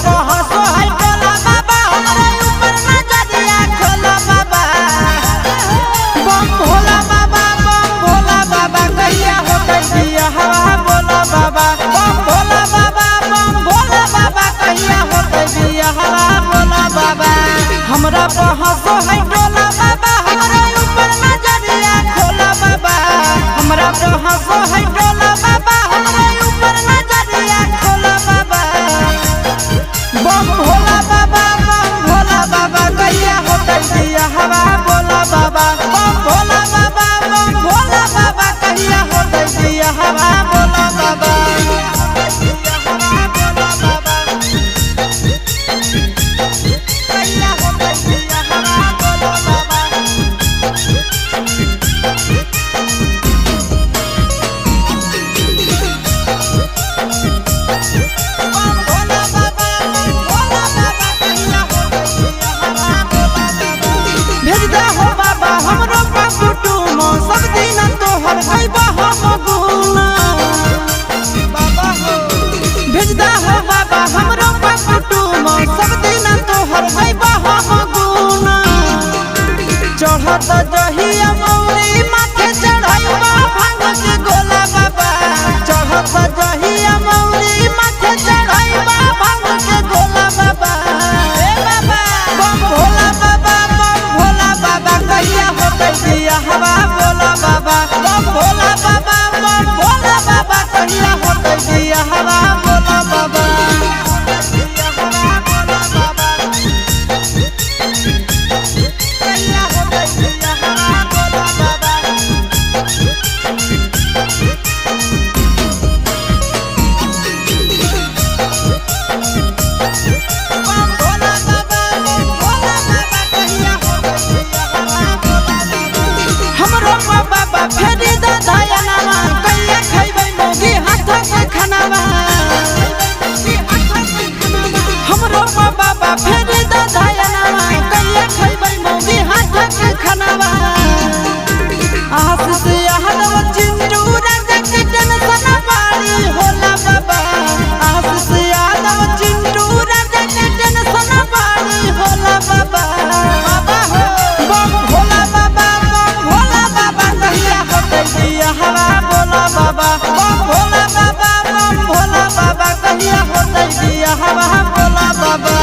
पहसो है टोला बाबा हमरा ऊपर नजरिया खोला बाबा बम भोला बाबा कहिया होतै बियाहवा बोला बाबा बम भोला बाबा कहिया होतै बियाहवा बोला बाबा हमरा पहसो है टोला बाबा हमरा ऊपर नजरिया खोला बाबा हमरा पहसो है टोला बाबा हमरा ऊपर नजरिया खोला बाबा बम भोला बाबा कहिया होतै बियाहवा बोला बाबा बम भोला बाबा कहिया होतै बियाहवा बोला बाबा भेजदा हो बाबा हमरो कुटुम सब दिन तोहर अइबा हम गुना बाबा हो भेजदा हो बाबा हमरो कुटुम सब दिन तोहर अइबा हम गुना चढ़त जहिया मौरी माथे चढ़ाइबा भांग के गोला बाबा चढ़त जहिया मौरी माथे चढ़ाइबा भांग के गोला बाबा ए बाबा बम भोला बाबा कहिया होतै बियाहवा बोला बाबा बम भोला बाबा कहिया होतै बियाहवा बोला बाबा कहिया होतै बियाहवा बोला बाबा हमरो बाबा फेरी द दयानावा कहिया खइबै मोगी हाथ के खानावा हमरो बाबा फेरी द दयानावा कहिया खइबै मोगी हाथ के खानावा आशीष यादव चिंटू राजा के टेंशन बारी होला बाबा आशीष यादव चिंटू राजा के टेंशन बारी होला बाबा बाबा हो बम भोला बाबा कहिया होतै बियाहवा बोला बाबा बम भोला बाबा कहिया होतै बियाहवा बोला बाबा।